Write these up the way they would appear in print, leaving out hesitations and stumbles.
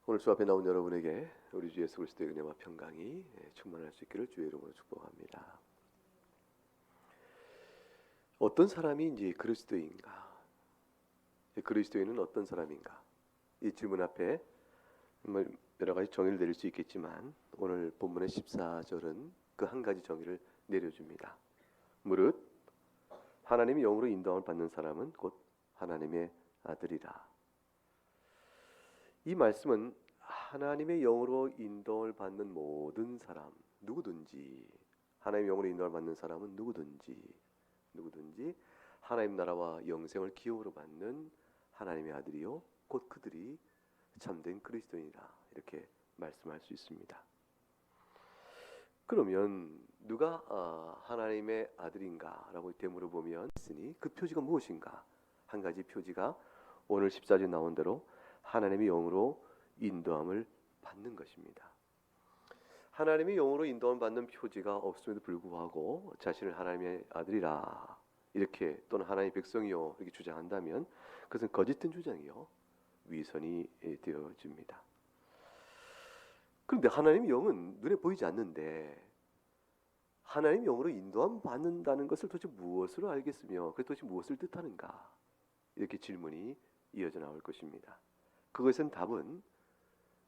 오늘 주 앞에 나온 여러분에게 우리 주 예수 그리스도의 은혜와 평강이 충만할 수 있기를 주의 이름으로 축복합니다. 어떤 사람이 이제 그리스도인가? 그리스도인은 어떤 사람인가? 이 질문 앞에 여러 가지 정의를 내릴 수 있겠지만 오늘 본문의 14절은 그 한 가지 정의를 내려줍니다. 무릇 하나님의 영으로 인도함을 받는 사람은 곧 하나님의 아들이라. 이 말씀은 하나님의 영으로 인도를 받는 모든 사람, 누구든지 하나님의 영으로 인도를 받는 사람은 누구든지 하나님 나라와 영생을 기업으로 받는 하나님의 아들이요 곧 그들이 참된 그리스도인이라 이렇게 말씀할 수 있습니다. 그러면 누가 하나님의 아들인가라고 되물어보면 그 표지가 무엇인가? 한 가지 표지가 오늘 14절 나온 대로 하나님의 영으로 인도함을 받는 것입니다. 하나님의 영으로 인도함을 받는 표지가 없음에도 불구하고 자신을 하나님의 아들이라 이렇게 또는 하나님의 백성이요 이렇게 주장한다면 그것은 거짓된 주장이요 위선이 되어집니다. 그런데 하나님의 영은 눈에 보이지 않는데 하나님의 영으로 인도함 받는다는 것을 도대체 무엇으로 알겠으며 그것이 도대체 무엇을 뜻하는가? 이렇게 질문이 이어져 나올 것입니다. 그것은 답은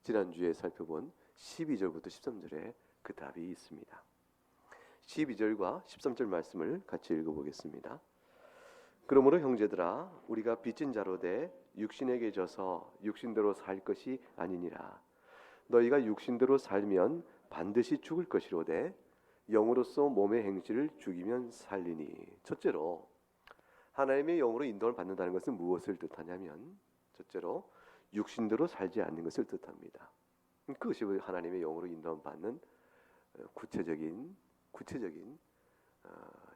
지난주에 살펴본 12절부터 13절에 그 답이 있습니다. 12절과 13절 말씀을 같이 읽어보겠습니다. 그러므로 형제들아 우리가 빚진 자로 돼 육신에게 져서 육신대로 살 것이 아니니라. 너희가 육신대로 살면 반드시 죽을 것이로되 영으로서 몸의 행실을 죽이면 살리니. 첫째로 하나님의 영으로 인도를 받는다는 것은 무엇을 뜻하냐면 첫째로 육신대로 살지 않는 것을 뜻합니다. 그것이 하나님의 영으로 인도를 받는 구체적인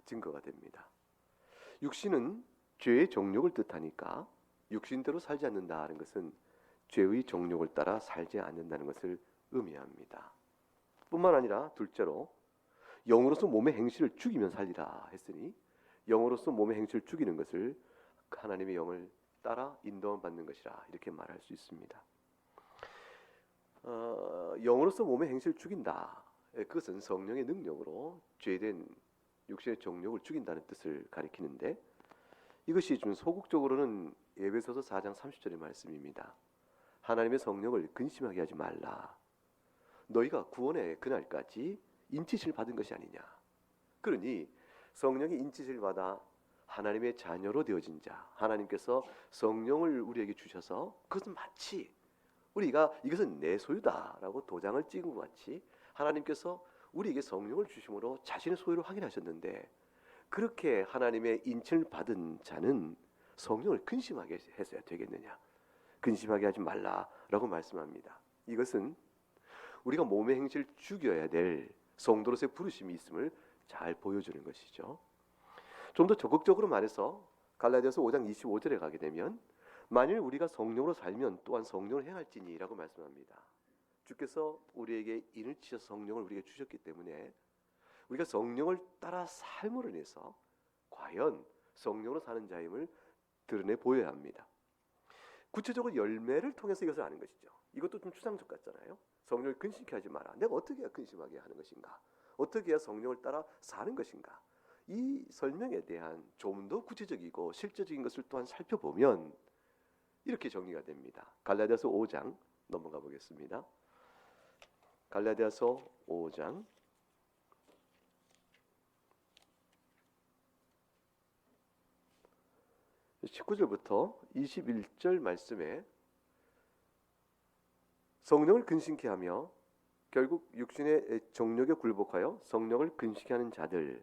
증거가 됩니다. 육신은 죄의 정욕을 뜻하니까 육신대로 살지 않는다는 것은 죄의 정욕을 따라 살지 않는다는 것을 의미합니다. 뿐만 아니라 둘째로 영으로서 몸의 행실을 죽이면 살리라 했으니 영으로서 몸의 행실을 죽이는 것을 하나님의 영을 따라 인도함을 받는 것이라 이렇게 말할 수 있습니다. 영으로서 몸의 행실을 죽인다. 그것은 성령의 능력으로 죄된 육신의 정욕을 죽인다는 뜻을 가리키는데 이것이 좀 소극적으로는 에베소서 4장 30절의 말씀입니다. 하나님의 성령을 근심하게 하지 말라. 너희가 구원의 그날까지 인치심을 받은 것이 아니냐. 그러니 성령의 인치심을 받아 하나님의 자녀로 되어진 자, 하나님께서 성령을 우리에게 주셔서 그것은 마치 우리가 이것은 내 소유다라고 도장을 찍은 것 같이 하나님께서 우리에게 성령을 주심으로 자신의 소유를 확인하셨는데 그렇게 하나님의 인침을 받은 자는 성령을 근심하게 했어야 되겠느냐. 근심하게 하지 말라라고 말씀합니다. 이것은 우리가 몸의 행실을 죽여야 될 성도로서의 부르심이 있음을 잘 보여주는 것이죠. 좀 더 적극적으로 말해서 갈라디아서 5장 25절에 가게 되면 만일 우리가 성령으로 살면 또한 성령을 행할지니라고 말씀합니다. 주께서 우리에게 인을 치셔서 성령을 우리에게 주셨기 때문에 우리가 성령을 따라 삶으로 인해서 과연 성령으로 사는 자임을 드러내 보여야 합니다. 구체적으로 열매를 통해서 이것을 아는 것이죠. 이것도 좀 추상적 같잖아요. 성령을 근심케 하지 마라. 내가 어떻게 해야 근심하게 하는 것인가? 어떻게 해야 성령을 따라 사는 것인가? 이 설명에 대한 좀 더 구체적이고 실제적인 것을 또한 살펴보면 이렇게 정리가 됩니다. 갈라디아서 5장 넘어가 보겠습니다. 갈라디아서 5장 19절부터 21절 말씀에 성령을 근심케 하며 결국 육신의 정욕에 굴복하여 성령을 근심케 하는 자들,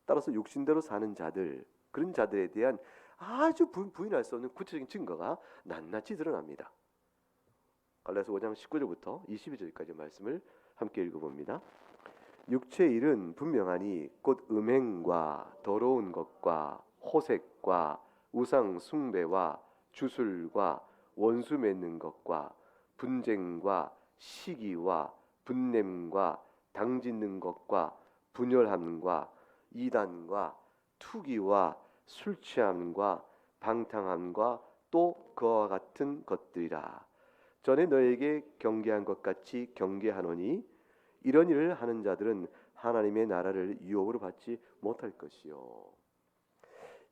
따라서 육신대로 사는 자들, 그런 자들에 대한 아주 부인할 수 없는 구체적인 증거가 낱낱이 드러납니다. 갈라디아서 5장 19절부터 22절까지 말씀을 함께 읽어봅니다. 육체의 일은 분명하니 곧 음행과 더러운 것과 호색과 우상 숭배와 주술과 원수 맺는 것과 분쟁과 시기와 분냄과 당짓는 것과 분열함과 이단과 투기와 술취함과 방탕함과 또 그와 같은 것들이라. 전에 너에게 경계한 것 같이 경계하노니 이런 일을 하는 자들은 하나님의 나라를 유업으로 받지 못할 것이요.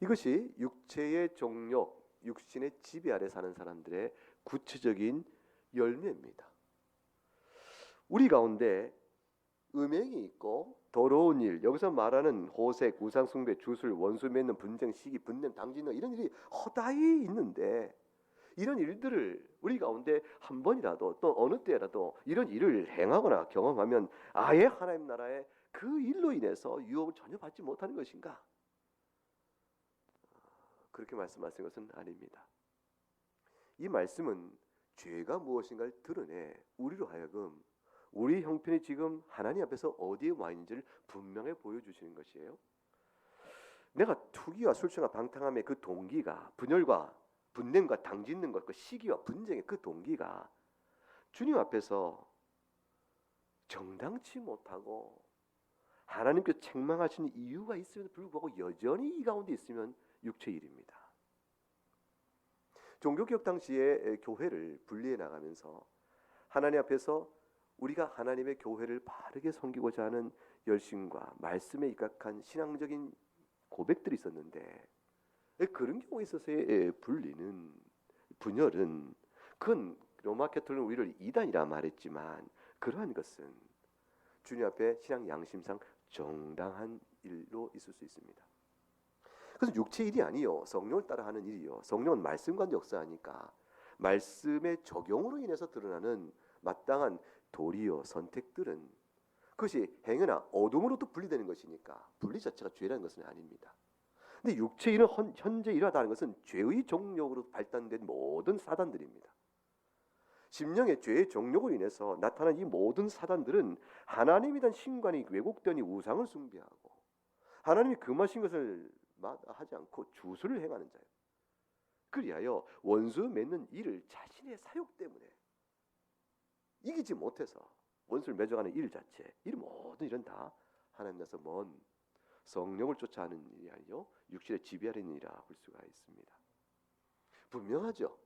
이것이 육체의 정욕, 육신의 지배 아래 사는 사람들의 구체적인 열매입니다. 우리 가운데 음행이 있고 더러운 일, 여기서 말하는 호색, 우상숭배, 주술, 원수 맺는 분쟁, 시기, 분냄, 당진노 이런 일이 허다히 있는데 이런 일들을 우리 가운데 한 번이라도 또 어느 때라도 이런 일을 행하거나 경험하면 아예 하나님 나라의 그 일로 인해서 유업을 전혀 받지 못하는 것인가? 그렇게 말씀하신 것은 아닙니다. 이 말씀은 죄가 무엇인가를 드러내 우리로 하여금 우리 형편이 지금 하나님 앞에서 어디에 와 있는지를 분명히 보여주시는 것이에요. 내가 투기와 술취와 방탕함의 그 동기가 분열과 분냄과 당짓는 것과 시기와 분쟁의 그 동기가 주님 앞에서 정당치 못하고 하나님께서 책망하시는 이유가 있음에도 불구하고 여전히 이 가운데 있으면 육체의 일입니다. 종교개혁 당시에 교회를 분리해 나가면서 하나님 앞에서 우리가 하나님의 교회를 바르게 섬기고자 하는 열심과 말씀에 입각한 신앙적인 고백들이 있었는데 그런 경우에 있어서의 분열은 그건 로마 가톨릭은 우리를 이단이라 말했지만 그러한 것은 주님 앞에 신앙 양심상 정당한 일로 있을 수 있습니다. 그래서 육체 일이 아니요 성령을 따라 하는 일이요 성령은 말씀과 역사하니까 말씀의 적용으로 인해서 드러나는 마땅한 도리요 선택들은 그것이 행여나 어둠으로부터 분리되는 것이니까 분리 자체가 죄라는 것은 아닙니다. 근데 육체 일은 현재 일하다는 것은 죄의 종력으로 발단된 모든 사단들입니다. 심령의 죄의 종력으로 인해서 나타난 이 모든 사단들은 하나님에 대한 신관이 왜곡되니 우상을 숭배하고 하나님이 금하신 것을 마다하지 않고 주술을 행하는 자예요. 그리하여 원수 맺는 일을 자신의 사욕 때문에 이기지 못해서 원수를 맺어가는 일 자체, 이 모든 일은 다 하나님께서 먼 성령을 쫓아하는 일이 아니요 육신의 지배하는 일이라 볼 수가 있습니다. 분명하죠.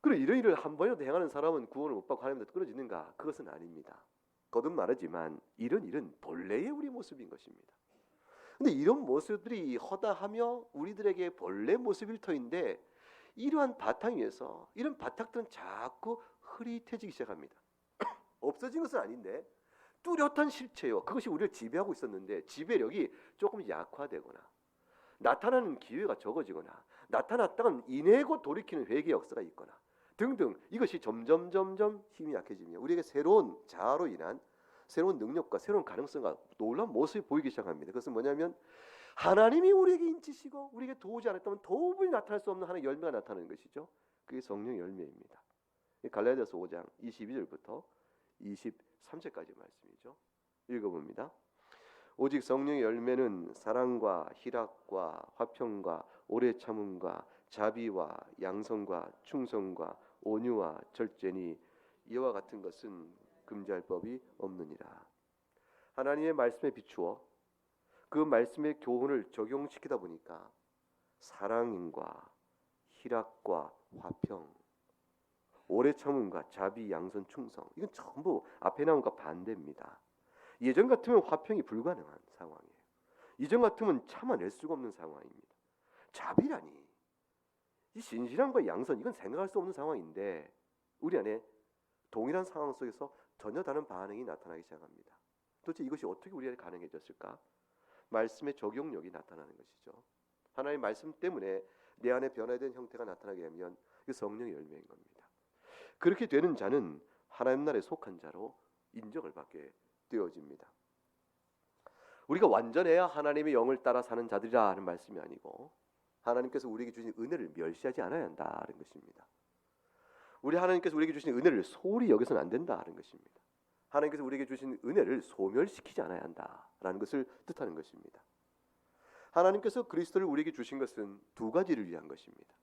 그리고 이런 일을 한 번이라도 행하는 사람은 구원을 못 받고 하나님한테 끊어지는가? 그것은 아닙니다. 거듭 말하지만 이런 일은 본래의 우리 모습인 것입니다. 근데 이런 모습들이 허다하며 우리들에게 본래 모습일 터인데 이러한 바탕 위에서 이런 바탕들은 자꾸 흐릿해지기 시작합니다. 없어진 것은 아닌데 뚜렷한 실체요. 그것이 우리를 지배하고 있었는데 지배력이 조금 약화되거나 나타나는 기회가 적어지거나 나타났다간 이내고 돌이키는 회개 역사가 있거나 등등 이것이 점점 힘이 약해지며 우리에게 새로운 자아로 인한 새로운 능력과 새로운 가능성과 놀라운 모습이 보이기 시작합니다. 그것은 뭐냐면 하나님이 우리에게 인치시고 우리에게 도우지 않았다면 도무지 나타날 수 없는 하나의 열매가 나타나는 것이죠. 그게 성령의 열매입니다. 갈라디아서 5장 22절부터 23절까지 말씀이죠. 읽어봅니다. 오직 성령의 열매는 사랑과 희락과 화평과 오래 참음과 자비와 양선과 충성과 온유와 절제니 이와 같은 것은 금지할 법이 없느니라. 하나님의 말씀에 비추어 그 말씀의 교훈을 적용시키다 보니까 사랑과 희락과 화평, 오래 참음과 자비, 양선, 충성 이건 전부 앞에 나온 것과 반대입니다. 예전 같으면 화평이 불가능한 상황이에요. 이전 같으면 참아낼 수가 없는 상황입니다. 자비라니 이 신실함과 양선 이건 생각할 수 없는 상황인데 우리 안에 동일한 상황 속에서 전혀 다른 반응이 나타나기 시작합니다. 도대체 이것이 어떻게 우리 안에 가능해졌을까? 말씀의 적용력이 나타나는 것이죠. 하나님의 말씀 때문에 내 안에 변화된 형태가 나타나게 되면 그 성령의 열매인 겁니다. 그렇게 되는 자는 하나님 나라에 속한 자로 인정을 받게 되어집니다. 우리가 완전해야 하나님의 영을 따라 사는 자들이라 하는 말씀이 아니고 하나님께서 우리에게 주신 은혜를 멸시하지 않아야 한다는 것입니다. 우리 하나님께서 우리에게 주신 은혜를 소홀히 여겨서는 안 된다는 것입니다. 하나님께서 우리에게 주신 은혜를 소멸시키지 않아야 한다라는 것을 뜻하는 것입니다. 하나님께서 그리스도를 우리에게 주신 것은 두 가지를 위한 것입니다.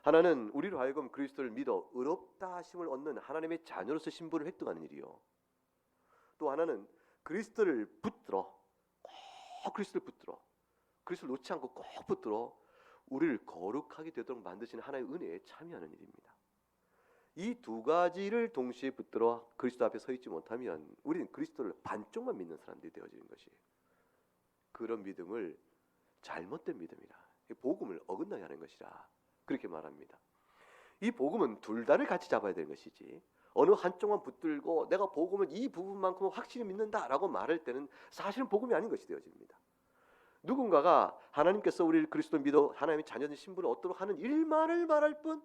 하나는 우리로 하여금 그리스도를 믿어 의롭다 하심을 얻는 하나님의 자녀로서 신분을 획득하는 일이요. 또 하나는 그리스도를 붙들어 꼭 그리스도를 놓지 않고 꼭 붙들어 우리를 거룩하게 되도록 만드시는 하나님의 은혜에 참여하는 일입니다. 이 두 가지를 동시에 붙들어 그리스도 앞에 서 있지 못하면 우리는 그리스도를 반쪽만 믿는 사람들이 되어지는 것이에요. 그런 믿음을 잘못된 믿음이라, 복음을 어긋나게 하는 것이라 그렇게 말합니다. 이 복음은 둘 다를 같이 잡아야 되는 것이지, 어느 한쪽만 붙들고 내가 복음을 이 부분만큼은 확실히 믿는다라고 말할 때는 사실은 복음이 아닌 것이 되어집니다. 누군가가 하나님께서 우리를 그리스도 믿어 하나님의 자녀된 신분을 얻도록 하는 일만을 말할 뿐,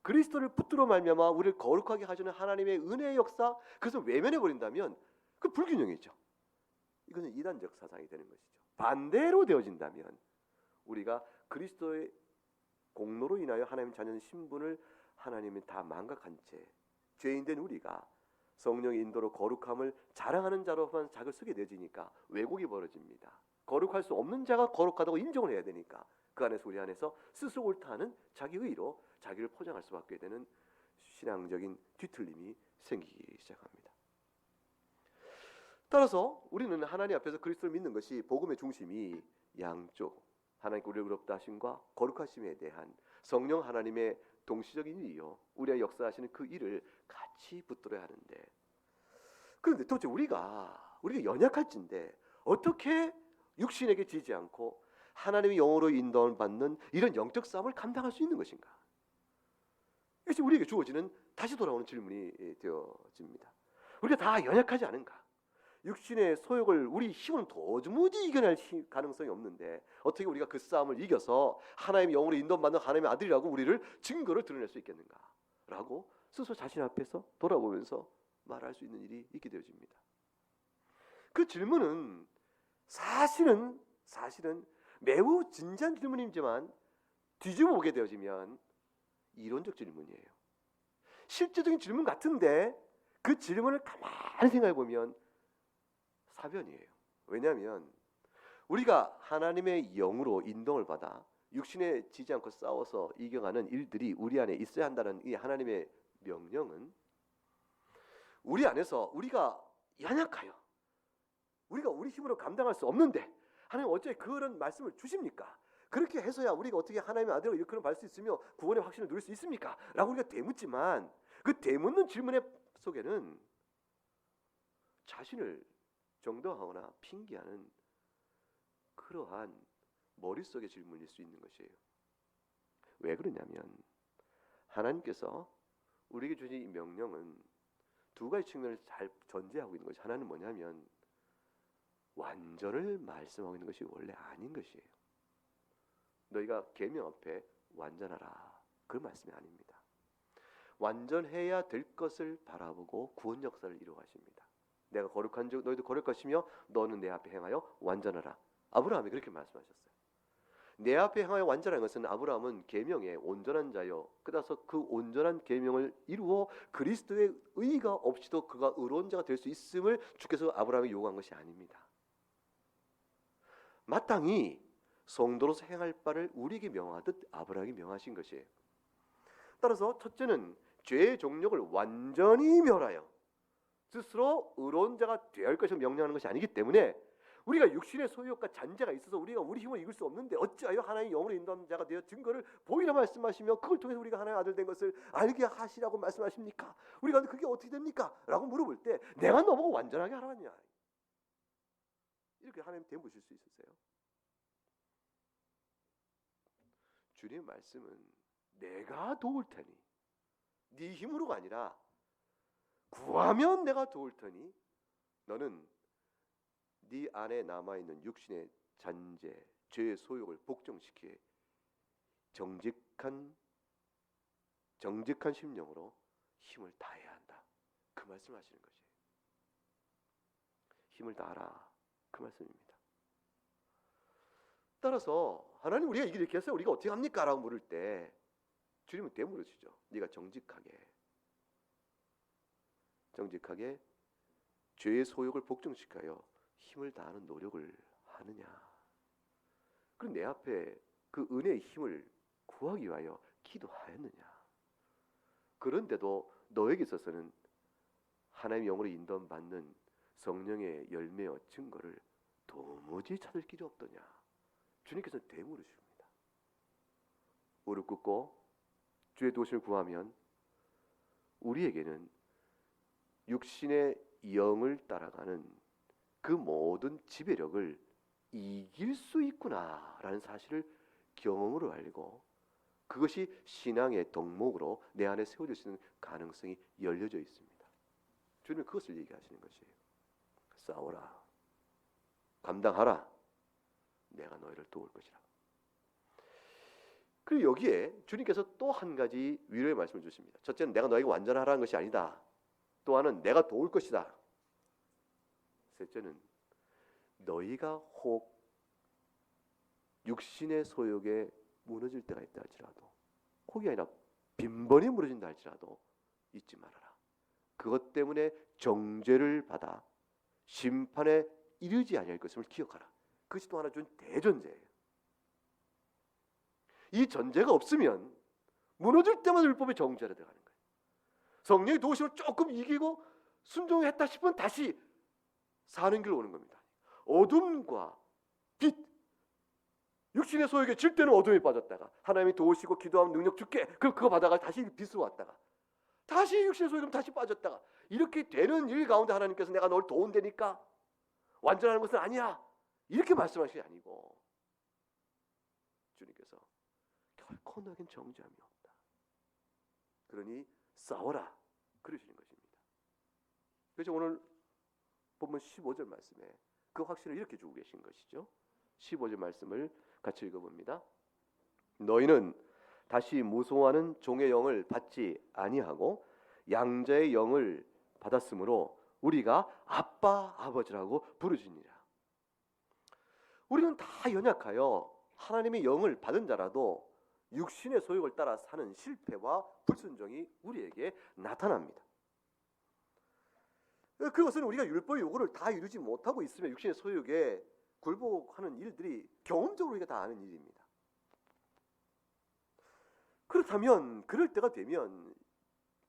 그리스도를 붙들어 말미암아 우리를 거룩하게 하시는 하나님의 은혜의 역사, 그것을 외면해 버린다면 그 불균형이죠. 이것은 이단적 사상이 되는 것이죠. 반대로 되어진다면 우리가 그리스도의 공로로 인하여 하나님 자녀의 신분을 하나님이 다 망각한 채 죄인된 우리가 성령의 인도로 거룩함을 자랑하는 자로만 자기를 쓰게 되어지니까 왜곡이 벌어집니다. 거룩할 수 없는 자가 거룩하다고 인정을 해야 되니까 그 안에서 우리 안에서 스스로 옳다는 자기 의로 자기를 포장할 수밖에 되는 신앙적인 뒤틀림이 생기기 시작합니다. 따라서 우리는 하나님 앞에서 그리스도를 믿는 것이 복음의 중심이 양쪽 하나님께 우리를 의롭다 하심과 거룩하심에 대한 성령 하나님의 동시적인 일이요, 우리가 역사하시는 그 일을 같이 붙들어야 하는데, 그런데 도대체 우리가 연약할진데 어떻게 육신에게 지지 않고 하나님의 영으로 인도를 받는 이런 영적 싸움을 감당할 수 있는 것인가? 이것이 우리에게 주어지는 다시 돌아오는 질문이 되어집니다. 우리가 다 연약하지 않은가? 육신의 소욕을 우리 힘은 도무지 이겨낼 가능성이 없는데 어떻게 우리가 그 싸움을 이겨서 하나님의 영으로 인도받는 하나님의 아들이라고 우리를 증거를 드러낼 수 있겠는가? 라고 스스로 자신 앞에서 돌아보면서 말할 수 있는 일이 있게 되어집니다. 그 질문은 사실은 매우 진지한 질문이지만 뒤집어 보게 되어지면 이론적 질문이에요. 실제적인 질문 같은데 그 질문을 가만히 생각해 보면 사변이에요. 왜냐하면 우리가 하나님의 영으로 인도를 받아 육신에 지지 않고 싸워서 이겨가는 일들이 우리 안에 있어야 한다는 이 하나님의 명령은 우리 안에서 우리가 연약하여 우리가 우리 힘으로 감당할 수 없는데 하나님 어째 그런 말씀을 주십니까? 그렇게 해서야 우리가 어떻게 하나님의 아들을 일컬음 받을 수 있으며 구원의 확신을 누릴 수 있습니까? 라고 우리가 되묻지만 그 되묻는 질문의 속에는 자신을 정당하거나 핑계하는 그러한 머릿속의 질문일 수 있는 것이에요. 왜 그러냐면 하나님께서 우리에게 주신 이 명령은 두 가지 측면을 잘 전제하고 있는 것이, 하나는 뭐냐면 완전을 말씀하고 있는 것이 원래 아닌 것이에요. 너희가 계명 앞에 완전하라, 그 말씀이 아닙니다. 완전해야 될 것을 바라보고 구원 역사를 이루어가십니다. 내가 거룩한 즉 너희도 거룩하시며 너는 내 앞에 행하여 완전하라. 아브라함이 그렇게 말씀하셨어요. 내 앞에 행하여 완전한 것은 아브라함은 계명의 온전한 자요, 그다서 그 온전한 계명을 이루어 그리스도의 의가 없이도 그가 의로운 자가 될 수 있음을 주께서 아브라함에게 요구한 것이 아닙니다. 마땅히 성도로서 행할 바를 우리에게 명하듯 아브라함에게 명하신 것이에요. 따라서 첫째는 죄의 종력을 완전히 멸하여 스스로 의로운 자가 되어야 할 것을 명령하는 것이 아니기 때문에 우리가 육신의 소유욕과 잔재가 있어서 우리가 우리 힘을 이길 수 없는데 어찌하여 하나님의 영으로 인도하는 자가 되어 증거를 보이라 말씀하시며 그걸 통해서 우리가 하나님의 아들 된 것을 알게 하시라고 말씀하십니까? 우리가 그게 어떻게 됩니까? 라고 물어볼 때 내가 너보고 완전하게 하라냐, 이렇게 하나님 대묻으실 수 있으세요? 주님의 말씀은 내가 도울 테니, 네 힘으로가 아니라 구하면 내가 도울 테니 너는 네 안에 남아있는 육신의 잔재, 죄의 소욕을 복종시키게 정직한 심령으로 힘을 다해야 한다, 그 말씀하시는 것이에요. 힘을 다하라, 그 말씀입니다. 따라서 하나님 우리가 이렇게 해서 우리가 어떻게 합니까? 라고 물을 때 주님은 되물으시죠. 네가 정직하게 죄의 소욕을 복종시켜요 힘을 다하는 노력을 하느냐? 그럼 내 앞에 그 은혜의 힘을 구하기 위하여 기도하였느냐? 그런데도 너에게 있어서는 하나님의 영으로 인도받는 성령의 열매와 증거를 도무지 찾을 길이 없더냐? 주님께서는 되물으십니다. 무릎 꿇고 주의 도우심을 구하면 우리에게는 육신의 영을 따라가는 그 모든 지배력을 이길 수 있구나라는 사실을 경험으로 알고 그것이 신앙의 덕목으로 내 안에 세워질 수 있는 가능성이 열려져 있습니다. 주님은 그것을 얘기하시는 것이에요. 싸워라. 감당하라. 내가 너희를 도울 것이라. 그리고 여기에 주님께서 또 한 가지 위로의 말씀을 주십니다. 첫째는 내가 너에게 완전하라는 것이 아니다. 또 하나는 내가 도울 것이다. 셋째는 너희가 혹 육신의 소욕에 무너질 때가 있다 할지라도, 혹이 아니라 빈번히 무너진다 할지라도 잊지 말아라. 그것 때문에 정죄를 받아 심판에 이르지 아니할 것임을 기억하라. 그것이 또 하나 준 대전제예요. 이 전제가 없으면 무너질 때마다 율법의 정죄로 들어가는 거예요. 성령의 도우심을 조금 이기고 순종했다 싶으면 다시 사는 길로 오는 겁니다. 어둠과 빛, 육신의 소욕에 질 때는 어둠에 빠졌다가 하나님이 도우시고 기도하면 능력 줄게, 그럼 그거 받아가 다시 빛으로 왔다가 다시 육신의 소욕에 다시 빠졌다가 이렇게 되는 일 가운데 하나님께서 내가 널 도운다니까 완전한 것은 아니야 이렇게 말씀하시는 게 아니고 주님께서 결코 너에겐 정죄함이 없다. 그러니 싸워라 그러시는 것입니다. 그래서 오늘 본문 15절 말씀에 그 확신을 이렇게 주고 계신 것이죠. 15절 말씀을 같이 읽어봅니다. 너희는 다시 무소하는 종의 영을 받지 아니하고 양자의 영을 받았으므로 우리가 아빠 아버지라고 부르짖느니라. 우리는 다 연약하여 하나님의 영을 받은 자라도 육신의 소욕을 따라 사는 실패와 불순종이 우리에게 나타납니다. 그것은 우리가 율법의 요구를 다 이루지 못하고 있으면 육신의 소욕에 굴복하는 일들이 경험적으로 우리가 다 아는 일입니다. 그렇다면 그럴 때가 되면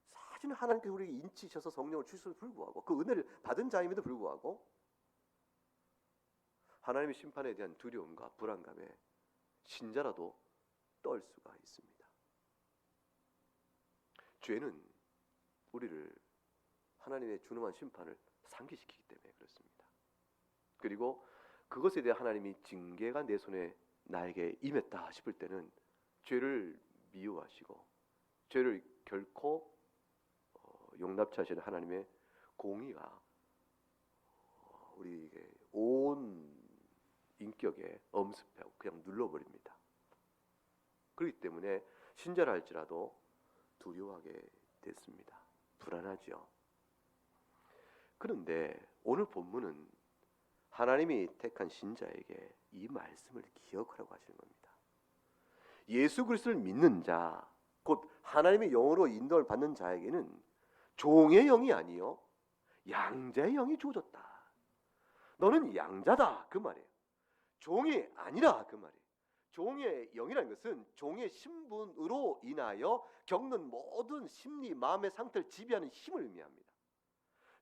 사실은 하나님께서 우리에게 인치셔서 성령을 주셔서 불구하고 그 은혜를 받은 자임에도 불구하고 하나님의 심판에 대한 두려움과 불안감에 신자라도 떨 수가 있습니다. 죄는 우리를 하나님의 준엄한 심판을 상기시키기 때문에 그렇습니다. 그리고 그것에 대해 하나님이 징계가 내 손에 나에게 임했다 싶을 때는 죄를 미워하시고 죄를 결코 용납치 하시는 하나님의 공의가 우리에게 온 인격에 엄습하고 그냥 눌러버립니다. 그렇기 때문에 신자라 할지라도 두려워하게 됐습니다. 불안하죠. 그런데 오늘 본문은 하나님이 택한 신자에게 이 말씀을 기억하라고 하시는 겁니다. 예수 그리스도를 믿는 자, 곧 하나님의 영으로 인도를 받는 자에게는 종의 영이 아니요 양자의 영이 주어졌다. 너는 양자다 그 말이에요. 종이 아니라 그 말이에요. 종의 영이라는 것은 종의 신분으로 인하여 겪는 모든 심리, 마음의 상태를 지배하는 힘을 의미합니다.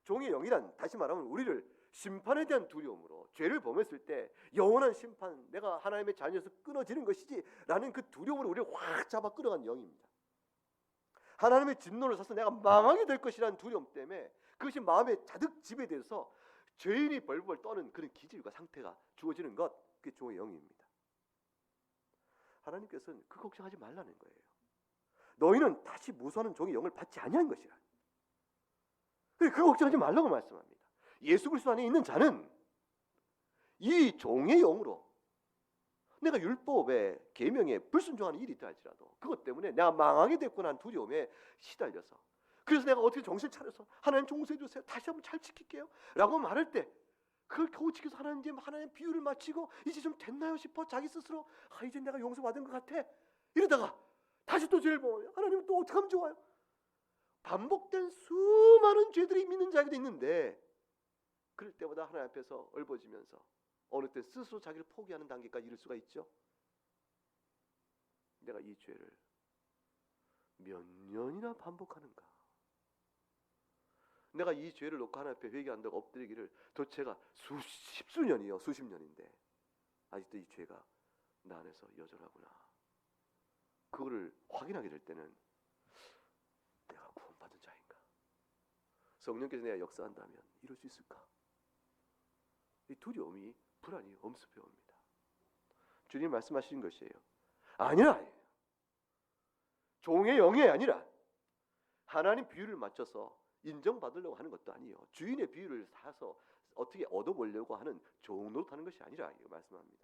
종의 영이란 다시 말하면 우리를 심판에 대한 두려움으로 죄를 범했을 때 영원한 심판, 내가 하나님의 자녀에서 끊어지는 것이지 라는 그 두려움으로 우리를 확 잡아 끌어간 영입니다. 하나님의 진노를 사서 내가 망하게 될 것이라는 두려움 때문에 그것이 마음에 자득 지배돼서 죄인이 벌벌 떠는 그런 기질과 상태가 주어지는 것, 그게 종의 영입니다. 하나님께서는 그 걱정하지 말라는 거예요. 너희는 다시 무소하는 종의 영을 받지 아니한 것이라. 그 걱정하지 말라고 말씀합니다. 예수 그리스도 안에 있는 자는 이 종의 영으로 내가 율법의 계명에 불순종하는 일이 있다 할지라도 그것 때문에 내가 망하게 됐구나 하는 두려움에 시달려서 그래서 내가 어떻게 정신 차려서 하나님 종수해 주세요. 다시 한번 잘 지킬게요. 라고 말할 때 그걸 겨우 지켜서 하나님 비유를 마치고 이제 좀 됐나요 싶어 자기 스스로 이제 내가 용서받은 것 같아. 이러다가 다시 또 죄를 범하면 하나님은 또 어떻게 하면 좋아요? 반복된 수많은 죄들이 믿는 자에게도 있는데 그럴 때마다 하나님 앞에서 얽어지면서 어느 때 스스로 자기를 포기하는 단계까지 이를 수가 있죠. 내가 이 죄를 몇 년이나 반복하는가? 내가 이 죄를 놓고 하나님 앞에 회개한다고 엎드리기를 도대체가 수십 년인데 아직도 이 죄가 나 안에서 여전하구나. 그거를 확인하게 될 때는 내가 구원받은 자인가? 성령께서 내가 역사한다면 이룰 수 있을까? 이 두려움이, 불안이 엄습해 옵니다. 주님 말씀하시는 것이에요. 아니라, 종의 영이 아니라 하나님 비유를 맞춰서 인정받으려고 하는 것도 아니에요. 주인의 비유를 사서 어떻게 얻어보려고 하는 종으로 노릇하는 것이 아니라 이거 말씀합니다.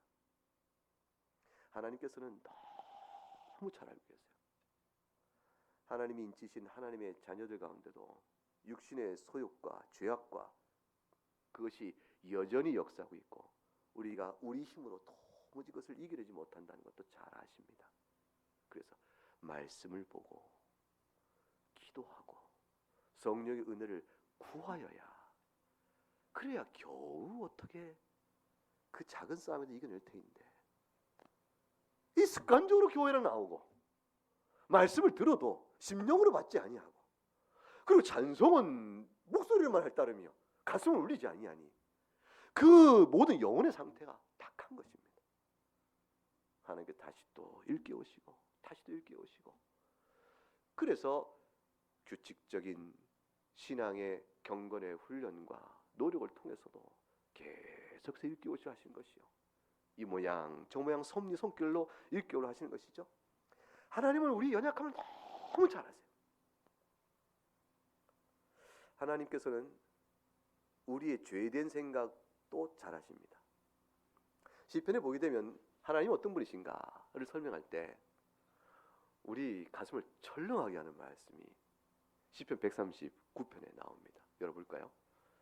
하나님께서는 너무 잘 알고 계세요. 하나님이 인치신 하나님의 자녀들 가운데도 육신의 소욕과 죄악과 그것이 여전히 역사하고 있고 우리가 우리 힘으로 도무지 그것을 이겨내지 못한다는 것도 잘 아십니다. 그래서 말씀을 보고 기도하고 성령의 은혜를 구하여야 그래야 겨우 어떻게 그 작은 싸움에도 이겨낼 테인데 이 습관적으로 교회를 나오고 말씀을 들어도 심령으로 받지 아니하고 그리고 찬송은 목소리로만 할 따름이요 가슴을 울리지 아니하니 그 모든 영혼의 상태가 탁한 것입니다. 하나님께 다시 또 일깨우시고 다시 또 일깨우시고 그래서 규칙적인 신앙의 경건의 훈련과 노력을 통해서도 계속해서 일깨우시려 하신 것이요 이 모양 저 모양 섭리 손길로 일깨우려 하시는 것이죠. 하나님은 우리 연약함을 너무 잘 아세요. 하나님께서는 우리의 죄된 생각도 잘 아십니다. 시편에 보게 되면 하나님 어떤 분이신가를 설명할 때 우리 가슴을 철렁하게 하는 말씀이 시편 139편에 나옵니다. 열어볼까요?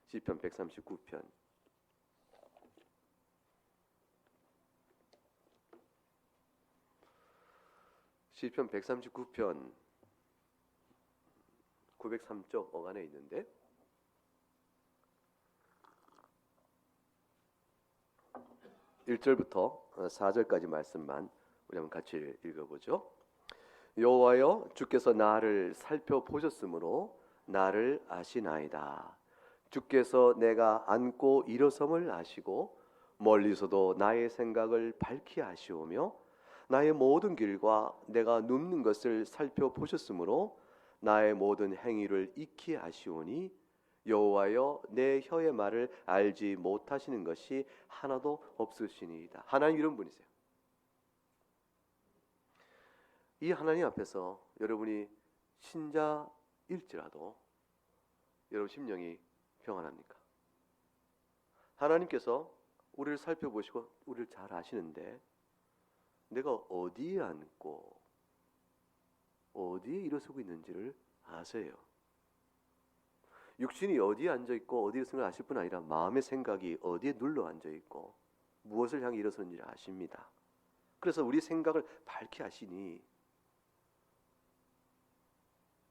시편 139편 시편 139편 903쪽 어간에 있는데 (1절부터) 4절까지 말씀만 우리 한번 같이 읽어보죠. 여호와여 주께서 나를 살펴보셨으므로 나를 아시나이다. 주께서 내가 앉고 일어섬을 아시고 멀리서도 나의 생각을 밝히 아시오며 나의 모든 길과 내가 눕는 것을 살펴보셨으므로 나의 모든 행위를 익히 아시오니 여호와여 내 혀의 말을 알지 못하시는 것이 하나도 없으시니이다. 하나님 이런 분이세요. 이 하나님 앞에서 여러분이 신자일지라도 여러분 심령이 평안합니까? 하나님께서 우리를 살펴보시고 우리를 잘 아시는데 내가 어디에 앉고 어디에 일어서고 있는지를 아세요. 육신이 어디에 앉아있고 어디에 있는 걸 아실 뿐 아니라 마음의 생각이 어디에 눌러 앉아있고 무엇을 향해 일어서는지를 아십니다. 그래서 우리 생각을 밝히 아시니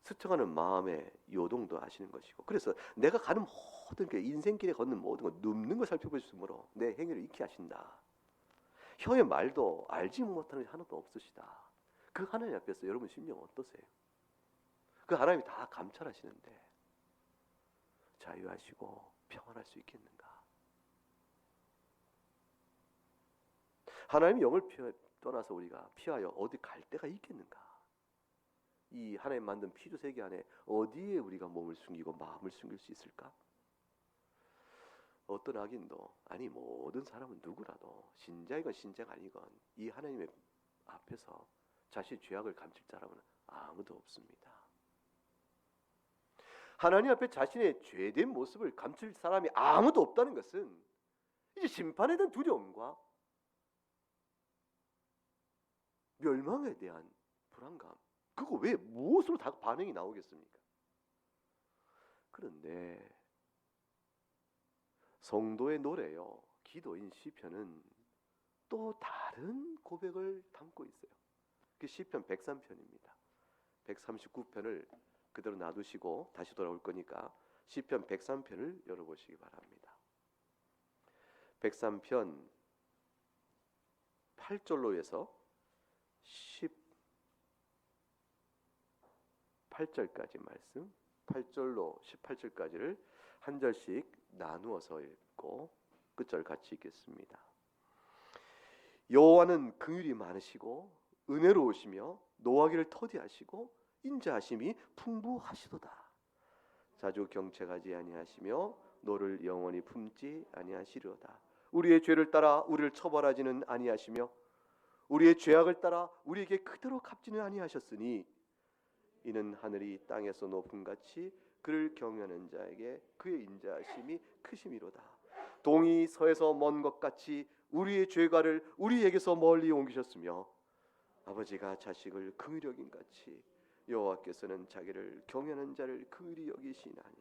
스쳐가는 마음의 요동도 아시는 것이고 그래서 내가 가는 모든 게 인생길에 걷는 모든 것 눕는 걸 살펴보시므로 내 행위를 익히 하신다. 혀의 말도 알지 못하는 것이 하나도 없으시다. 그 하나님 앞에서 여러분 심령 어떠세요? 그 하나님이 다 감찰하시는데 자유하시고 평안할 수 있겠는가? 하나님이 영을 떠나서 우리가 피하여 어디 갈 데가 있겠는가? 이 하나님 만든 피조 세계 안에 어디에 우리가 몸을 숨기고 마음을 숨길 수 있을까? 어떤 악인도 아니 모든 사람은 누구라도 신자이건 신자가 아니건 이 하나님의 앞에서 자신의 죄악을 감출 사람은 아무도 없습니다. 하나님 앞에 자신의 죄된 모습을 감출 사람이 아무도 없다는 것은 이제 심판에 대한 두려움과 멸망에 대한 불안감 그거 왜 무엇으로 다 반응이 나오겠습니까? 그런데 성도의 노래요 기도인 시편은 또 다른 고백을 담고 있어요. 그 시편 103편입니다. 139편을 그대로 놔두시고 다시 돌아올 거니까 시편 103편을 열어보시기 바랍니다. 103편 8절로 해서 18절까지 말씀 8절로 18절까지를 한 절씩 나누어서 읽고 끝절 같이 읽겠습니다. 여호와는 긍휼이 많으시고 은혜로우시며 노하기를 터디하시고 인자하심이 풍부하시도다. 자주 경책하지 아니하시며 너를 영원히 품지 아니하시리로다. 우리의 죄를 따라 우리를 처벌하지는 아니하시며 우리의 죄악을 따라 우리에게 그대로 갚지는 아니하셨으니 이는 하늘이 땅에서 높음 같이 그를 경외하는 자에게 그의 인자하심이 크심이로다. 동이 서에서 먼 것 같이 우리의 죄가를 우리에게서 멀리 옮기셨으며 아버지가 자식을 긍휼히 여긴 같이 여호와께서는 자기를 경외하는 자를 긍휼히 여기시나니